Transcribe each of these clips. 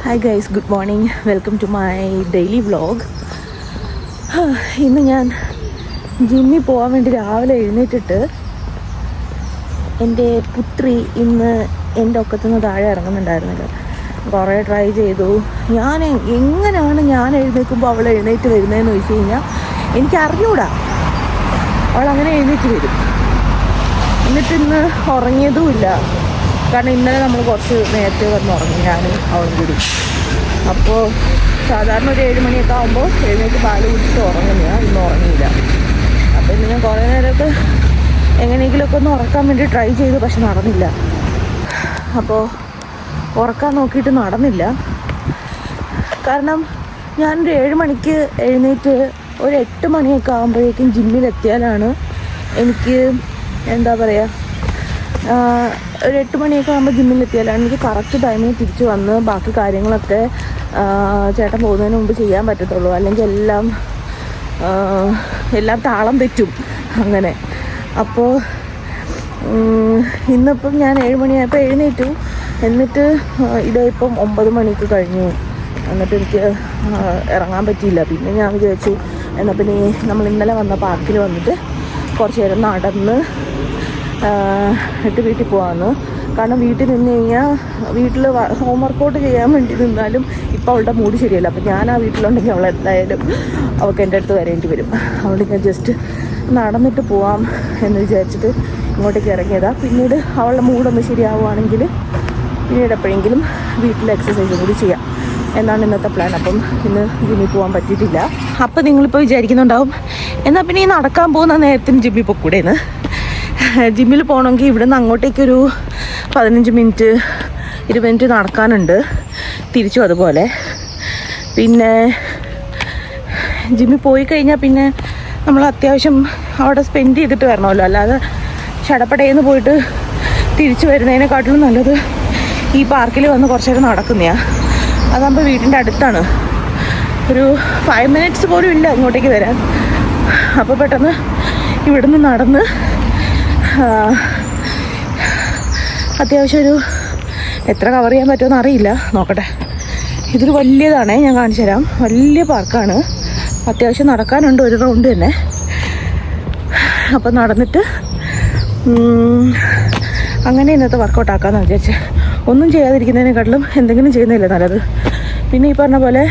Hi guys, good morning. Welcome to my daily vlog. ഇന്ന് ഞാൻ ജിമ്മിൽ പോകാൻ വേണ്ടി രാവിലെ എഴുന്നേറ്റിട്ട് എൻ്റെ പുത്രി ഇന്ന് എൻ്റെ ഒക്കത്തുനിന്ന് താഴെ ഇറങ്ങുന്നുണ്ടായിരുന്നില്ല. കുറേ ട്രൈ ചെയ്തു. എങ്ങനെയാണ് ഞാൻ എഴുന്നേൽക്കുമ്പോൾ അവൾ എഴുന്നേറ്റ് വരുന്നതെന്ന് ചോദിച്ചു കഴിഞ്ഞാൽ എനിക്ക് അറിഞ്ഞൂടാ. അവളങ്ങനെ എഴുന്നേറ്റ് വരും. എന്നിട്ട് ഇന്ന് ഉറങ്ങിയതുമില്ല. കാരണം ഇന്നലെ നമ്മൾ കുറച്ച് നേരത്തെ വന്ന് ഉറങ്ങി, ഞാനും അവളും കൂടി. അപ്പോൾ സാധാരണ ഒരു 7 മണിയൊക്കെ ആകുമ്പോൾ എഴുന്നേറ്റ് പാല് കുടിച്ചിട്ട് ഉറങ്ങുന്നതാണ്. ഇന്ന് ഉറങ്ങിയില്ല. അപ്പോൾ ഇന്ന് ഞാൻ കുറേ നേരമൊക്കെ എങ്ങനെയെങ്കിലുമൊക്കെ ഒന്ന് ഉറക്കാൻ വേണ്ടി ട്രൈ ചെയ്തു, പക്ഷെ നടന്നില്ല. അപ്പോൾ ഉറക്കാൻ നോക്കിയിട്ട് നടന്നില്ല. കാരണം ഞാനൊരു 7 മണിക്ക് എഴുന്നേറ്റ് ഒരു 8 മണിയൊക്കെ ആകുമ്പോഴേക്കും ജിമ്മിലെത്തിയാലാണ് എനിക്ക് എന്താ പറയുക, ഒരു 8 മണിയൊക്കെ ആകുമ്പോൾ ജിമ്മിലെത്തിയാലാണ് എനിക്ക് കറക്റ്റ് ടൈമിന് തിരിച്ച് വന്ന് ബാക്കി കാര്യങ്ങളൊക്കെ ചേട്ടൻ പോകുന്നതിന് മുമ്പ് ചെയ്യാൻ പറ്റത്തുള്ളൂ. അല്ലെങ്കിൽ എല്ലാം താളം തെറ്റും അങ്ങനെ. അപ്പോൾ ഇന്നിപ്പം ഞാൻ 7 മണിയായപ്പോൾ എഴുന്നേറ്റു. എന്നിട്ട് ഇപ്പം 9 മണിക്ക് കഴിഞ്ഞു. എന്നിട്ട് എനിക്ക് ഇറങ്ങാൻ പറ്റിയില്ല. പിന്നെ ഞാൻ വിചാരിച്ചു എന്നാൽ പിന്നെ നമ്മൾ ഇന്നലെ വന്ന പാർക്കിൽ വന്നിട്ട് കുറച്ച് നേരം നടന്ന് വീട്ടിൽ പോകാമെന്ന്. കാരണം വീട്ടിൽ നിന്ന് കഴിഞ്ഞാൽ വീട്ടിൽ ഹോം വർക്കൗട്ട് ചെയ്യാൻ വേണ്ടി നിന്നാലും ഇപ്പോൾ അവളുടെ മൂഡ് ശരിയല്ല. അപ്പോൾ ഞാൻ ആ വീട്ടിലുണ്ടെങ്കിൽ അവളെന്തായാലും അവൾക്ക് എൻ്റെ അടുത്ത് വരേണ്ടി വരും. അതുകൊണ്ട് ഞാൻ ജസ്റ്റ് നടന്നിട്ട് പോവാം എന്ന് വിചാരിച്ചിട്ട് ഇങ്ങോട്ടേക്ക് ഇറങ്ങിയതാണ്. പിന്നീട് അവളുടെ മൂഡൊന്ന് ശരിയാവുകയാണെങ്കിൽ പിന്നീട് എപ്പോഴെങ്കിലും വീട്ടിൽ എക്സസൈസും കൂടി ചെയ്യാം എന്നാണ് ഇന്നത്തെ പ്ലാൻ. അപ്പം ഇന്ന് ജിമ്മിൽ പോകാൻ പറ്റിയിട്ടില്ല. അപ്പം നിങ്ങളിപ്പോൾ വിചാരിക്കുന്നുണ്ടാവും, എന്നാൽ പിന്നെ ഈ നടക്കാൻ പോകുന്ന നേരത്തിന് ജിമ്മിൽ പോയിക്കൂടെയെന്ന്. ജിമ്മിൽ പോകണമെങ്കിൽ ഇവിടെ നിന്ന് അങ്ങോട്ടേക്കൊരു 15 മിനിറ്റ് 20 മിനിറ്റ് നടക്കാനുണ്ട്, തിരിച്ചും അതുപോലെ. പിന്നെ ജിമ്മിൽ പോയി കഴിഞ്ഞാൽ പിന്നെ നമ്മൾ അത്യാവശ്യം അവിടെ സ്പെൻഡ് ചെയ്തിട്ട് വരണമല്ലോ. അല്ലാതെ ചടപ്പടയെന്ന് പോയിട്ട് തിരിച്ചു വരുന്നതിനെക്കാട്ടിലും നല്ലത് ഈ പാർക്കിൽ വന്ന് കുറച്ച് നേരം നടക്കുന്നതാണ്. അതാകുമ്പോൾ വീടിൻ്റെ അടുത്താണ്. ഒരു 5 മിനിറ്റ്സ് പോലും ഇല്ല ഇങ്ങോട്ടേക്ക് വരാൻ. അപ്പോൾ പെട്ടെന്ന് ഇവിടുന്ന് നടന്ന് അത്യാവശ്യം ഒരു എത്ര കവർ ചെയ്യാൻ പറ്റുമെന്ന് അറിയില്ല, നോക്കട്ടെ. ഇതൊരു വലിയതാണേ, ഞാൻ കാണിച്ചു തരാം. വലിയ പാർക്കാണ്. അത്യാവശ്യം നടക്കാനുണ്ട്, ഒരു റൗണ്ട് തന്നെ. അപ്പം നടന്നിട്ട് അങ്ങനെ ഇന്നത്തെ വർക്കൗട്ട് ആക്കാമെന്ന് വിചാരിച്ച്. ഒന്നും ചെയ്യാതിരിക്കുന്നതിനെക്കാട്ടിലും എന്തെങ്കിലും ചെയ്യുന്നില്ല നല്ലത്. പിന്നെ ഈ പറഞ്ഞ പോലെ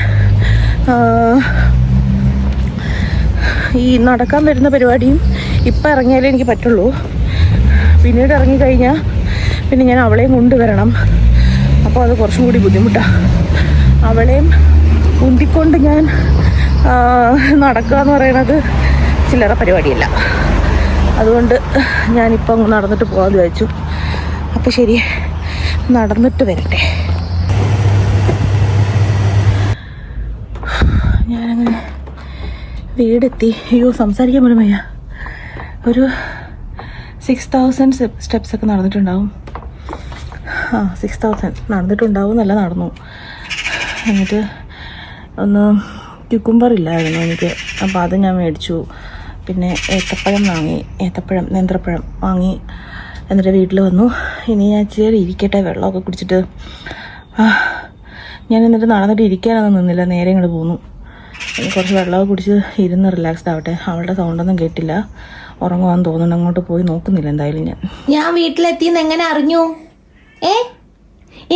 ഈ നടക്കാൻ വരുന്ന പരിപാടിയും ഇപ്പം ഇറങ്ങിയാലേ എനിക്ക് പറ്റുള്ളൂ. പിന്നീട് ഇറങ്ങിക്കഴിഞ്ഞാൽ പിന്നെ ഞാൻ അവളെയും കൊണ്ടുവരണം. അപ്പോൾ അത് കുറച്ചും കൂടി ബുദ്ധിമുട്ടാണ്. അവളെയും ഉന്തിക്കൊണ്ട് ഞാൻ നടക്കുക എന്ന് പറയുന്നത് ചില്ലറ പരിപാടിയല്ല. അതുകൊണ്ട് ഞാനിപ്പം നടന്നിട്ട് പോകാമെന്ന് വിചാരിച്ചു. അപ്പോൾ ശരി, നടന്നിട്ട് വരട്ടെ. ഞാനങ്ങനെ വീടെത്തി. അയ്യോ, സംസാരിക്കാൻ പോലും വയ്യ. ഒരു 6000 സ്റ്റെപ്സൊക്കെ നടന്നിട്ടുണ്ടാവും. 6000 നടന്നിട്ടുണ്ടാവും. നല്ല നടന്നു. എന്നിട്ട് ഒന്ന് ക്യുക്കുംബർ ഇല്ലായിരുന്നു എനിക്ക്, അപ്പോൾ അത് ഞാൻ മേടിച്ചു. പിന്നെ നേന്ത്രപ്പഴം വാങ്ങി. എന്നിട്ട് വീട്ടിൽ വന്നു. ഇനി ഞാൻ ഇച്ചിരി ഇരിക്കട്ടെ, വെള്ളമൊക്കെ കുടിച്ചിട്ട്. ഞാൻ എന്നിട്ട് നടന്നിട്ട് ഇരിക്കാനൊന്നും നിന്നില്ല, നേരെ ഇങ്ങോട്ട് പോന്നു. കുറച്ച് വെള്ളമൊക്കെ കുടിച്ച് ഇരുന്ന് റിലാക്സ്ഡ് ആവട്ടെ. അവളുടെ സൗണ്ടൊന്നും കേട്ടില്ല, ഉറങ്ങുവാന്ന് തോന്നുന്നു. അങ്ങോട്ട് പോയി നോക്കുന്നില്ല എന്തായാലും. ഞാൻ വീട്ടിലെത്തിയെന്ന് എങ്ങനെ അറിഞ്ഞു?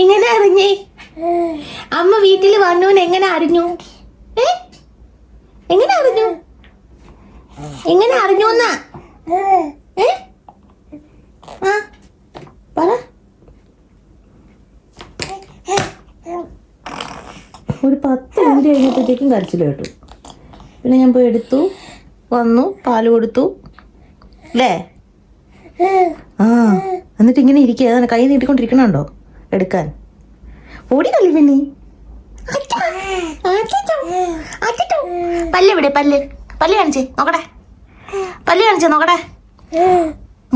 എങ്ങനെ അറിഞ്ഞേ? അമ്മ വീട്ടിൽ വന്നൂന്ന് എങ്ങനെ അറിഞ്ഞു? എങ്ങനെ അറിഞ്ഞു? എങ്ങനെ അറിഞ്ഞൂന്നാ? പറ. ഒരു 10 മിനിറ്റ് കഴിഞ്ഞപ്പോഴത്തേക്കും കരച്ചിൽ കേട്ടു. പിന്നെ ഞാൻ പോയി എടുത്തു, വന്നു, പാല് കൊടുത്തു അല്ലേ? എന്നിട്ട് ഇങ്ങനെ ഇരിക്കുക. കൈ നീട്ടിക്കൊണ്ടിരിക്കണുണ്ടോ എടുക്കാൻ? ഓടി കളി. പിന്നെ പല്ലെവിടെ? പല്ല് കാണിച്ചേ നോക്കട്ടെ. നോക്കട്ടെ.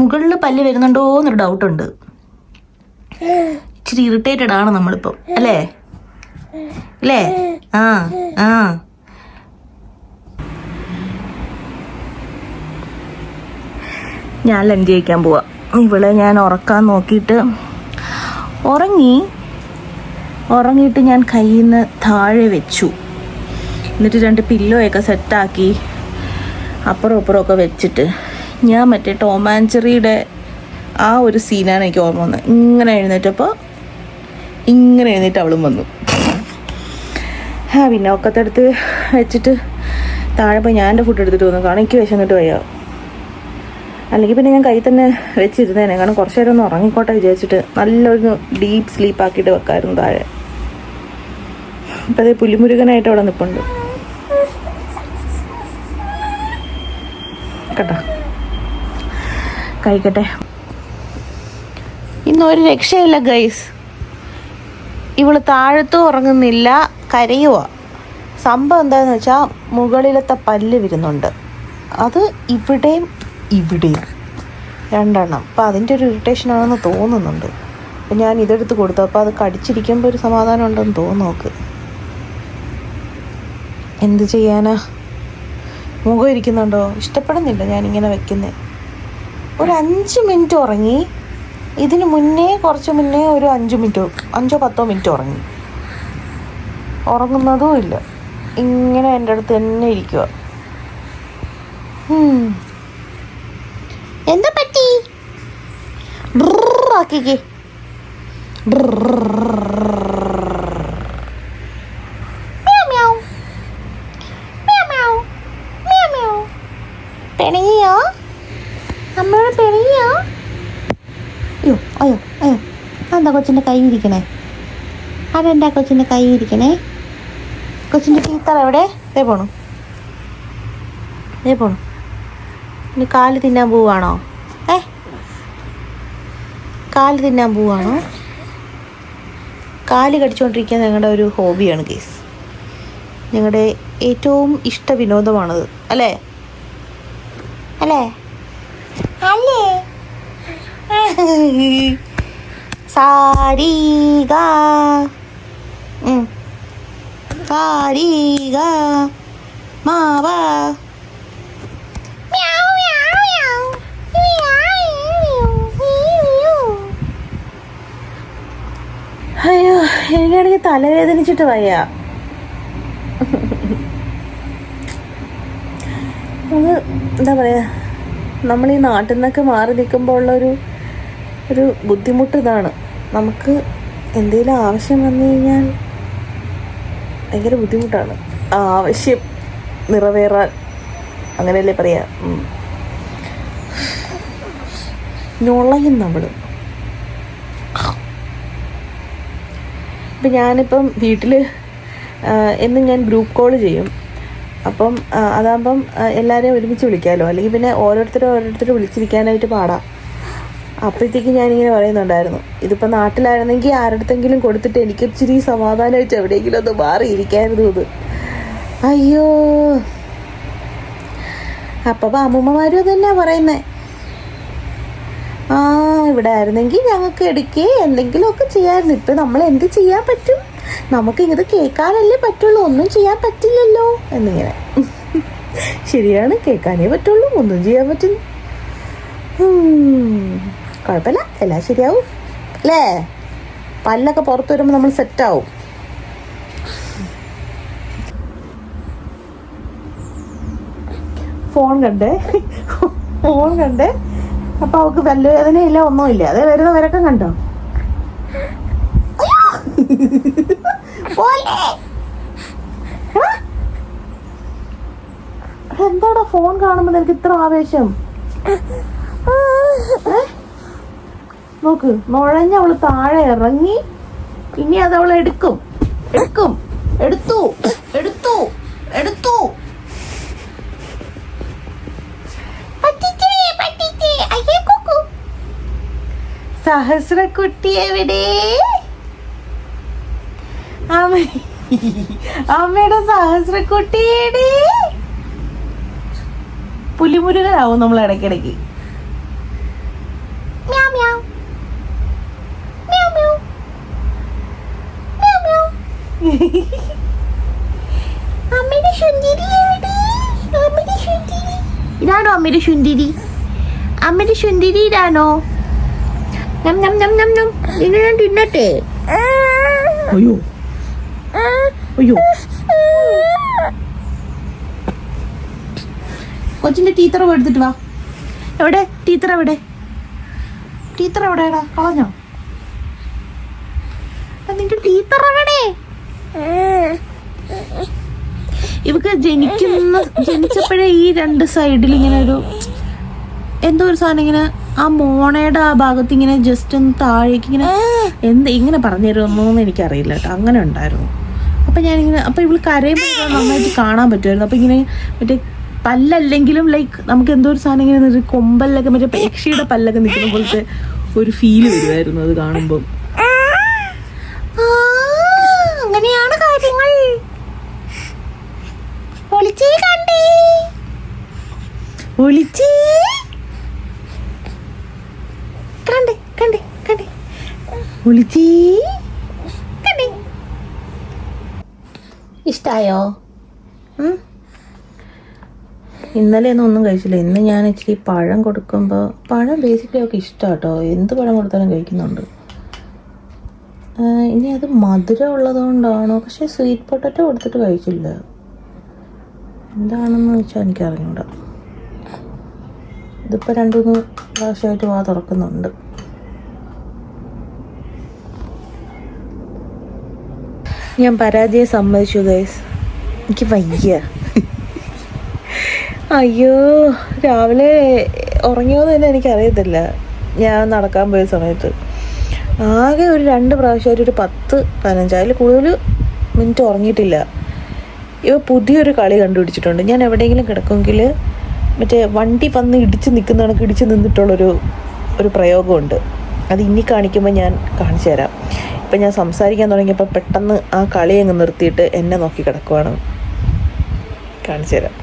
മുകളിൽ പല്ല് വരുന്നുണ്ടോന്നൊരു ഡൗട്ടുണ്ട്. ഇച്ചിരി ഇറിറ്റേറ്റഡ് ആണ് നമ്മളിപ്പം, അല്ലേ? ഞാൻ ലഞ്ച് കഴിക്കാൻ പോവാം. ഇവിടെ ഞാൻ ഉറക്കാൻ നോക്കിയിട്ട് ഉറങ്ങി. ഉറങ്ങിയിട്ട് ഞാൻ കയ്യിൽ നിന്ന് താഴെ വെച്ചു. എന്നിട്ട് 2 പില്ലോയൊക്കെ സെറ്റാക്കി അപ്പുറം ഇപ്പുറമൊക്കെ വെച്ചിട്ട് ഞാൻ മറ്റേ ടോം ആൻഡ് ജെറിയുടെ ആ ഒരു സീനാണ് എനിക്ക് ഓർമ്മ വന്നത്. ഇങ്ങനെ എഴുന്നേറ്റപ്പോൾ ഇങ്ങനെ എഴുന്നേറ്റ് അവളും വന്നു. പിന്നെ ഒക്കത്തെടുത്ത് വെച്ചിട്ട് താഴെ പോയി ഞാൻ എൻ്റെ ഫുഡ് എടുത്തിട്ട് വന്നു. കാരണം എനിക്ക് വിശന്നിട്ട് വയ്യ. അല്ലെങ്കിൽ പിന്നെ ഞാൻ കൈ തന്നെ വെച്ചിരുന്നേനെ. കാരണം കുറച്ച് നേരം ഒന്ന് ഉറങ്ങിക്കോട്ടെ വിചാരിച്ചിട്ട് നല്ലൊരു ഡീപ്പ് സ്ലീപ്പാക്കിയിട്ട് വെക്കായിരുന്നു താഴെ. അപ്പം അതേ പുലിമുരുകനായിട്ട് അവിടെ നിൽപ്പുണ്ട് കേട്ടോ. കഴിക്കട്ടെ. ഇന്നൊരു രക്ഷയില്ല ഗൈസ്. ഇവള് താഴത്തും ഉറങ്ങുന്നില്ല, കരയുക. സംഭവം എന്താണെന്ന് വെച്ചാൽ മുകളിലത്തെ പല്ല് വരുന്നുണ്ട്. അത് ഇവിടെയും 2 എണ്ണം. അപ്പം അതിൻ്റെ ഒരു ഇറിറ്റേഷനാണെന്ന് തോന്നുന്നുണ്ട്. അപ്പം ഞാൻ ഇതെടുത്ത് കൊടുത്തു. അപ്പോൾ അത് കടിച്ചിരിക്കുമ്പോൾ ഒരു സമാധാനം ഉണ്ടെന്ന് തോന്നുന്നു നോക്ക്. എന്ത് ചെയ്യാനാ, മുഖം ഇരിക്കുന്നുണ്ടോ? ഇഷ്ടപ്പെടുന്നില്ല ഞാനിങ്ങനെ വെക്കുന്നത്. ഒരു 5 മിനിറ്റ് ഉറങ്ങി. ഇതിന് മുന്നേ കുറച്ച് മുന്നേ ഒരു 5-10 മിനിറ്റ് ഉറങ്ങി. ഉറങ്ങുന്നതും ഇല്ല, ഇങ്ങനെ എൻ്റെ അടുത്ത് തന്നെ ഇരിക്കുക. എന്താ പറ്റി? ആക്കിക്കേ. പെണങ്ങിയോ അമ്മ? പെണങ്ങിയോ? അയ്യോ അതെന്താ കൊച്ചിൻ്റെ കൈ ഇരിക്കണേ? അതെന്താ കൊച്ചിൻ്റെ കൈ ഇരിക്കണേ? കൊച്ചിൻ്റെ ടീത്തറ എവിടെ? ദേ പോണു. ഇനി കാല് തിന്നാൻ പോവാണോ? കാല് തിന്നാൻ പോവാണോ? കാല് കടിച്ചുകൊണ്ടിരിക്കാൻ ഞങ്ങളുടെ ഒരു ഹോബിയാണ് കേസ്. ഞങ്ങളുടെ ഏറ്റവും ഇഷ്ട വിനോദമാണത്. അല്ലേ? സാരിഗ മാവ. അയ്യോ, എനിക്കാണെങ്കിൽ തലവേദനിച്ചിട്ട് വയ്യ. അത് എന്താ പറയുക, നമ്മൾ ഈ നാട്ടിൽ നിന്നൊക്കെ മാറി നിൽക്കുമ്പോൾ ഉള്ളൊരു ബുദ്ധിമുട്ട് ഇതാണ്. നമുക്ക് എന്തെങ്കിലും ആവശ്യം വന്നു കഴിഞ്ഞാൽ ഭയങ്കര ബുദ്ധിമുട്ടാണ്. ആ ആവശ്യം നിറവേറാൻ, അങ്ങനെയല്ലേ പറയാ. ഞൊളയും നമ്മൾ. ഇപ്പം ഞാനിപ്പം വീട്ടിൽ എന്നും ഞാൻ ഗ്രൂപ്പ് കോൾ ചെയ്യും. അപ്പം അതാകുമ്പം എല്ലാവരെയും ഒരുമിച്ച് വിളിക്കാമല്ലോ. അല്ലെങ്കിൽ പിന്നെ ഓരോരുത്തരും വിളിച്ചിരിക്കാനായിട്ട് പാടാം. അപ്പോഴത്തേക്ക് ഞാനിങ്ങനെ പറയുന്നുണ്ടായിരുന്നു, ഇതിപ്പോൾ നാട്ടിലായിരുന്നെങ്കിൽ ആരുടെങ്കിലും കൊടുത്തിട്ട് എനിക്ക് ഇച്ചിരി സമാധാനമായിട്ട് എവിടെയെങ്കിലും ഒന്ന് മാറിയിരിക്കായിരുന്നു ഇത്. അയ്യോ, അപ്പം അമ്മൂമ്മമാരും അതന്നെയാ പറയുന്നത്. ഇവിടെ ആയിരുന്നെങ്കിൽ ഞങ്ങൾക്ക് ഇടയ്ക്ക് എന്തെങ്കിലുമൊക്കെ ചെയ്യാമായിരുന്നു. ഇപ്പം നമ്മൾ എന്ത് ചെയ്യാൻ പറ്റും? നമുക്ക് ഇത് കേൾക്കാനല്ലേ പറ്റുള്ളൂ, ഒന്നും ചെയ്യാൻ പറ്റില്ലല്ലോ എന്നിങ്ങനെ. ശരിയാണ്, കേൾക്കാനേ പറ്റുള്ളൂ, ഒന്നും ചെയ്യാൻ പറ്റും. കുഴപ്പമില്ല, എല്ലാം ശരിയാവും അല്ലേ? പല്ലൊക്കെ പുറത്ത് വരുമ്പോൾ നമ്മൾ സെറ്റാവും. ഫോൺ കണ്ടേ അപ്പൊ അവൾക്ക് പല്ലുവേദനയില്ല, ഒന്നുമില്ല. അതേ വരുന്ന വരക്കം കണ്ടോ? എന്താടാ ഫോൺ കാണുമ്പോൾ എനിക്ക് ഇത്ര ആവേശം? നോക്ക്, നുഴഞ്ഞവള് താഴെ ഇറങ്ങി. ഇനി അതവൾ എടുത്തു. സഹസ്രക്കുട്ടി എവിടെ? അമ്മയുടെ സഹസ്രക്കുട്ടിയുടെ പുലിമുരുകനാവും നമ്മൾ ഇടയ്ക്കിടയ്ക്ക്. ഇതാണോ അമ്മയുടെ ശുന്തിരി? അമ്മയുടെ ശുന്തിരി ഇതാണോ? ഞാൻ തിന്നട്ടെ. അയ്യോ അയ്യോ, കൊച്ചിന്റെ ടീച്ചർ എടുത്തിട്ട് വാ. എവിടെ ടീച്ചർ? എവിടെ ടീച്ചർ? എവിടെയാടാ? കളഞ്ഞോ നിന്റെ ടീച്ചർ? എവിടെ? ഇവക്ക് ജനിച്ചപ്പോഴേ ഈ രണ്ട് സൈഡിൽ ഇങ്ങനെ ഒരു എന്തോ ഒരു സാധനം ഇങ്ങനെ ആ മോണയുടെ ആ ഭാഗത്ത് ഇങ്ങനെ ജസ്റ്റ് ഒന്ന് താഴേക്ക് ഇങ്ങനെ ഇങ്ങനെ പറഞ്ഞു തരുമെന്നൊന്നും എനിക്കറിയില്ല കേട്ടോ. അങ്ങനെ ഉണ്ടായിരുന്നു. അപ്പം ഞാനിങ്ങനെ അപ്പം ഇവള് കരയുമ്പോൾ നന്നായിട്ട് കാണാൻ പറ്റുമായിരുന്നു. അപ്പം ഇങ്ങനെ മറ്റേ പല്ലല്ലെങ്കിലും ലൈക്ക് നമുക്ക് എന്തോ ഒരു സാധനം ഇങ്ങനെ കൊമ്പല്ലൊക്കെ മറ്റേ യക്ഷിയുടെ പല്ലൊക്കെ നിൽക്കുന്ന പോലത്തെ ഒരു ഫീല് വരുമായിരുന്നു അത് കാണുമ്പം. അങ്ങനെയാണ് കാര്യങ്ങൾ. ഒളിച്ചേ കണ്ടേ, ഒളിച്ചേ കണ്ടേ, കണ്ടേ, കണ്ടേ, ഒളിച്ചേ കണ്ടേ. ഇഷ്ടായോ? ഇന്നലെ ഒന്നും കഴിച്ചില്ല. ഇന്ന് ഞാൻ ഇച്ചിരി പഴം കൊടുക്കുമ്പോൾ, പഴം ബേസിക്കലി ഒക്കെ ഇഷ്ടമാണ് കേട്ടോ. എന്ത് പഴം കൊടുത്താലും കഴിക്കുന്നുണ്ട്. ഇനി അത് മധുരം ഉള്ളതുകൊണ്ടാണോ? പക്ഷേ സ്വീറ്റ് പൊട്ടറ്റോ കൊടുത്തിട്ട് കഴിച്ചില്ല. എന്താണെന്ന് വെച്ചാൽ എനിക്ക് അറിഞ്ഞൂടാ. ഇതിപ്പോൾ 2-3 പ്രാവശ്യമായിട്ട് വാ തുറക്കുന്നുണ്ട്. ഞാൻ പരാജയം സമ്മതിച്ചു ഗൈസ്. എനിക്ക് വയ്യ. അയ്യോ, രാവിലെ ഉറങ്ങിയോന്ന് തന്നെ എനിക്കറിയത്തില്ല. ഞാൻ നടക്കാൻ പോയ സമയത്ത് ആകെ ഒരു 2 പ്രാവശ്യമായിട്ട് ഒരു 10-15 അതിൽ കൂടുതൽ മിനിറ്റ് ഉറങ്ങിയിട്ടില്ല. ഇവ പുതിയൊരു കളി കണ്ടുപിടിച്ചിട്ടുണ്ട്. ഞാൻ എവിടെയെങ്കിലും കിടക്കുമെങ്കിൽ മറ്റേ വണ്ടി വന്ന് ഇടിച്ച് നിൽക്കുന്ന കണക്ക് ഇടിച്ച് നിന്നിട്ടുള്ളൊരു പ്രയോഗമുണ്ട്. അത് ഇനി കാണിക്കുമ്പോൾ ഞാൻ കാണിച്ചു തരാം. ഇപ്പം ഞാൻ സംസാരിക്കാൻ തുടങ്ങിയപ്പോൾ പെട്ടെന്ന് ആ കളി അങ്ങ് നിർത്തിയിട്ട് എന്നെ നോക്കി കിടക്കുവാണ്. കാണിച്ചു തരാം.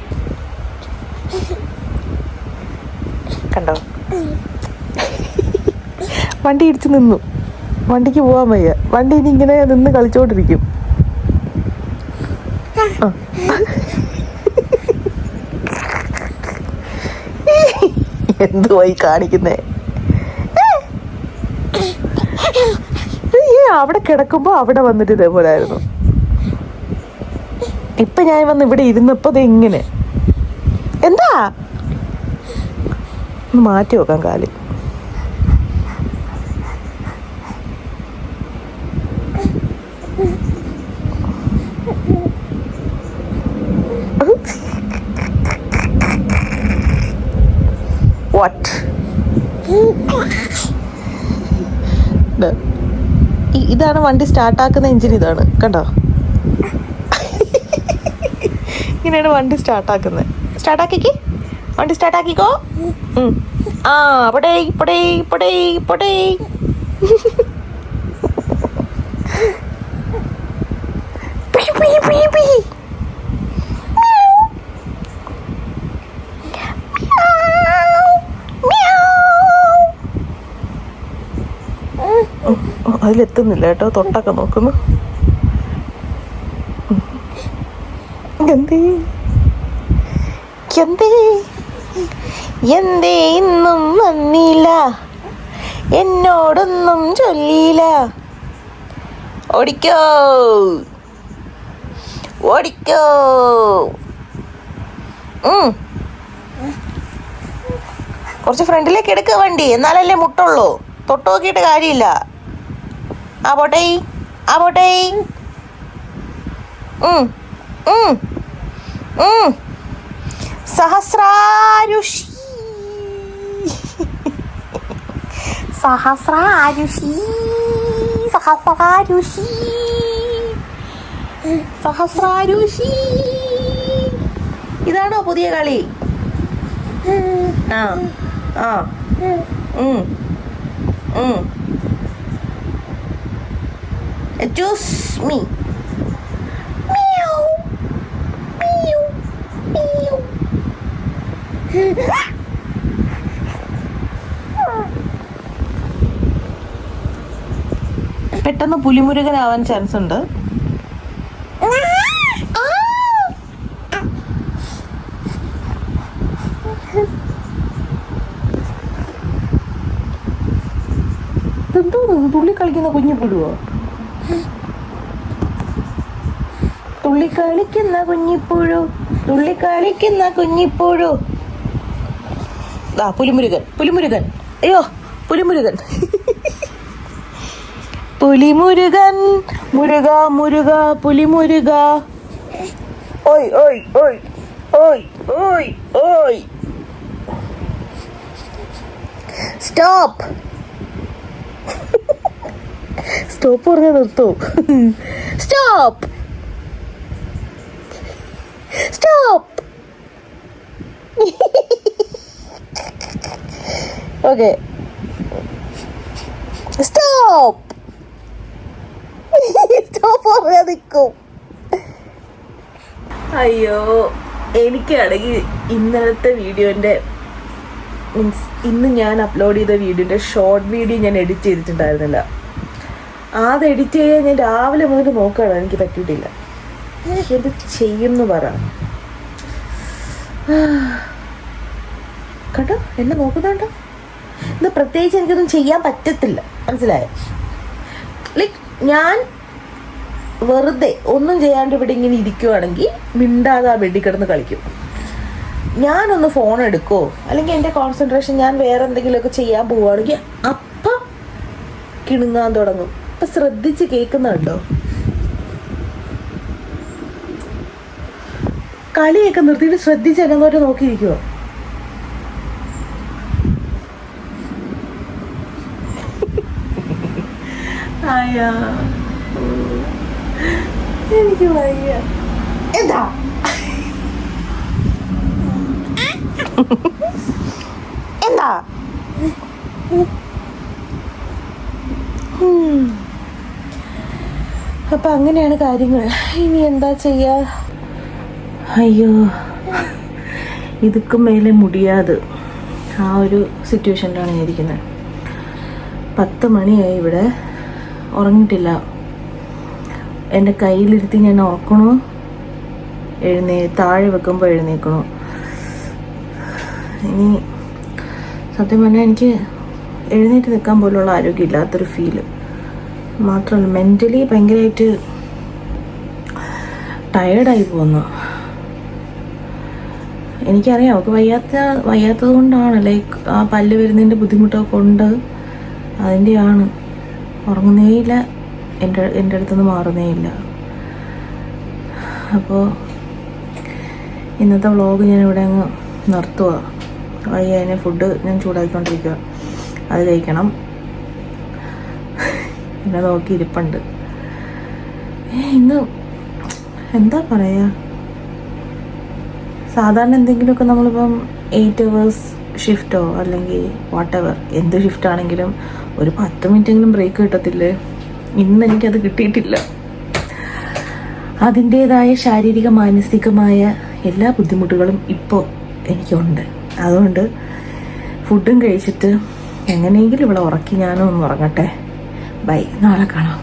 കണ്ടോ? വണ്ടി ഇടിച്ച് നിന്നു. വണ്ടിക്ക് പോകാൻ വയ്യ. വണ്ടി ഇനി ഇങ്ങനെ നിന്ന് കളിച്ചോണ്ടിരിക്കും. എന്തുവായി കാണിക്കുന്നേ? അവിടെ കിടക്കുമ്പോ അവിടെ വന്നിട്ട് ഇതേപോലെ ആയിരുന്നു. ഇപ്പൊ ഞാൻ വന്ന് ഇവിടെ ഇരുന്നപ്പോ ഇത് ഇങ്ങനെ. എന്താ ഒന്ന് മാറ്റി വെക്കാം കാല്. വാട്ട്? ഇതാണ് വണ്ടി സ്റ്റാർട്ടാക്കുന്ന എഞ്ചിൻ. ഇതാണ് കണ്ടോ? ഇങ്ങനെയാണ് വണ്ടി സ്റ്റാർട്ടാക്കുന്നത്. സ്റ്റാർട്ടാക്കിക്ക് വണ്ടി സ്റ്റാർട്ടാക്കിക്കോ. അവിടെ ഇവിടെ ഇവിടെ ഇവിടെ. അതിലെത്തുന്നില്ല കേട്ടോ. തൊട്ടൊക്കെ നോക്കുന്നു. എന്തേ എന്തേ എന്തേ ഇന്നും വന്നില്ല, എന്നോടൊന്നും ചൊല്ലിയില്ല. ഓടിക്കോ ഓടിക്കോ. കുറച്ച് ഫ്രണ്ടിലേക്ക് എടുക്കുക വണ്ടി, എന്നാലല്ലേ മുട്ടുള്ളൂ. തൊട്ട് നോക്കിയിട്ട് കാര്യമില്ല. ആ പോട്ടെ, ആ പോട്ടെ. സഹസ്രാരുഷി സഹസ്രാരുഷി സഹസ്രാരുഷി സഹസ്രാരുഷി. ഇതാണോ പുതിയ കളി? ആ ആ Excuse me. Meow. Meow. Meow. പെട്ടെന്ന് പുലിമുരുകനാവാൻ ചാൻസ് ഉണ്ട്. എന്തോ തുള്ളി കളിക്കുന്ന കുഞ്ഞു പുഴുവോ? തുള്ളിക്കളിക്കുന്ന കുഞ്ഞിപ്പുഴു, തുള്ളിക്കളിക്കുന്ന കുഞ്ഞിപ്പുഴു. പുലിമുരുകൻ, പുലിമുരുകൻ, അയ്യോ പുലിമുരുകൻ. പുലിമുരുകൻ, മുരുക മുരുക പുലിമുരുക. ഓയ് ഓയ് ഓയ് ഓയ് ഓയ് ഓയ്. സ്റ്റോപ്പ്. സ്റ്റോപ്പ് പറഞ്ഞാൽ നിർത്തൂ. Stop, stop. Okay, stop. Stop പറയാൻ നിൽക്കും. അയ്യോ, എനിക്കാണെങ്കിൽ ഇന്നലത്തെ വീഡിയോൻ്റെ മീൻസ് ഇന്ന് ഞാൻ അപ്ലോഡ് ചെയ്ത വീഡിയോൻ്റെ ഷോർട്ട് വീഡിയോ ഞാൻ എഡിറ്റ് ചെയ്തിട്ടുണ്ടായിരുന്നില്ല. അത് എഡിറ്റ് ചെയ്യാൻ ഞാൻ രാവിലെ മുതൽ നോക്കുകയാണ്, എനിക്ക് പറ്റിയിട്ടില്ല. എന്ത് ചെയ്യുമെന്ന് പറ. കേട്ടോ, എന്നെ നോക്കുന്നുണ്ടോ? ഇന്ന് പ്രത്യേകിച്ച് എനിക്കൊന്നും ചെയ്യാൻ പറ്റത്തില്ല, മനസ്സിലായോ? ലൈക്ക് ഞാൻ വെറുതെ ഒന്നും ചെയ്യാണ്ട് ഇവിടെ ഇങ്ങനെ ഇരിക്കുവാണെങ്കിൽ മിണ്ടാതെ ആ ബെഡിൽ കിടന്ന് കളിക്കും. ഞാനൊന്ന് ഫോൺ എടുക്കോ അല്ലെങ്കിൽ എൻ്റെ കോൺസെൻട്രേഷൻ ഞാൻ വേറെ എന്തെങ്കിലുമൊക്കെ ചെയ്യാൻ പോവുകയാണെങ്കിൽ അപ്പം കിണുങ്ങാൻ തുടങ്ങും. അപ്പം ശ്രദ്ധിച്ച് കേൾക്കുന്നുണ്ടോ? കളിയൊക്കെ നിർത്തിയിട്ട് ശ്രദ്ധിച്ച് എങ്ങോട്ട് നോക്കിയിരിക്കുവോ? അയ്യാ, എനിക്ക് വയ്യ. എന്താ എന്താ? അപ്പൊ അങ്ങനെയാണ് കാര്യങ്ങൾ. ഇനി എന്താ ചെയ്യാ? അയ്യോ, ഇതുക്കും മേലെ മുടിയാതെ ആ ഒരു സിറ്റുവേഷനിലാണ് ഞാൻ ഇരിക്കുന്നത്. 10 മണിയായി, ഇവിടെ ഉറങ്ങിയിട്ടില്ല. എൻ്റെ കയ്യിലിരുത്തി ഞാൻ ഉറക്കണോ, താഴെ വെക്കുമ്പോൾ എഴുന്നേക്കണോ? ഇനി സത്യം പറഞ്ഞാൽ എനിക്ക് എഴുന്നേറ്റ് നിൽക്കാൻ പോലുള്ള ആരോഗ്യമില്ലാത്തൊരു ഫീല് മാത്രമല്ല, മെൻ്റലി ഭയങ്കരമായിട്ട് ടയേർഡായി പോകുന്നു. എനിക്കറിയാം അവൾക്ക് വയ്യാത്തത് കൊണ്ടാണ്, ലൈക്ക് ആ പല്ല് വരുന്നതിൻ്റെ ബുദ്ധിമുട്ടൊക്കെ കൊണ്ട് അതിൻ്റെയാണ്. ഉറങ്ങുന്നേയില്ല, എൻ്റെ അടുത്തുനിന്ന് മാറുന്നേയില്ല. അപ്പോൾ ഇന്നത്തെ വ്ളോഗ് ഞാൻ ഇവിടെ അങ്ങ് നിർത്തുക. വയ്യ, ഫുഡ് ഞാൻ ചൂടാക്കിക്കൊണ്ടിരിക്കുക, അത് കഴിക്കണം. എന്നെ നോക്കി ഇരിപ്പുണ്ട്. ഇന്ന് എന്താ പറയുക, സാധാരണ എന്തെങ്കിലുമൊക്കെ നമ്മളിപ്പം 8 hours ഷിഫ്റ്റോ അല്ലെങ്കിൽ വാട്ടെവർ എന്ത് ഷിഫ്റ്റാണെങ്കിലും ഒരു 10 മിനിറ്റെങ്കിലും ബ്രേക്ക് കിട്ടത്തില്ലേ? ഇന്ന് എനിക്കത് കിട്ടിയിട്ടില്ല. അതിൻ്റേതായ ശാരീരിക മാനസികമായ എല്ലാ ബുദ്ധിമുട്ടുകളും ഇപ്പോൾ എനിക്കുണ്ട്. അതുകൊണ്ട് ഫുഡും കഴിച്ചിട്ട് എങ്ങനെയെങ്കിലും ഇവിടെ ഉറക്കി ഞാനും ഒന്ന് ഉറങ്ങട്ടെ. ബൈ, നാളെ കാണാം.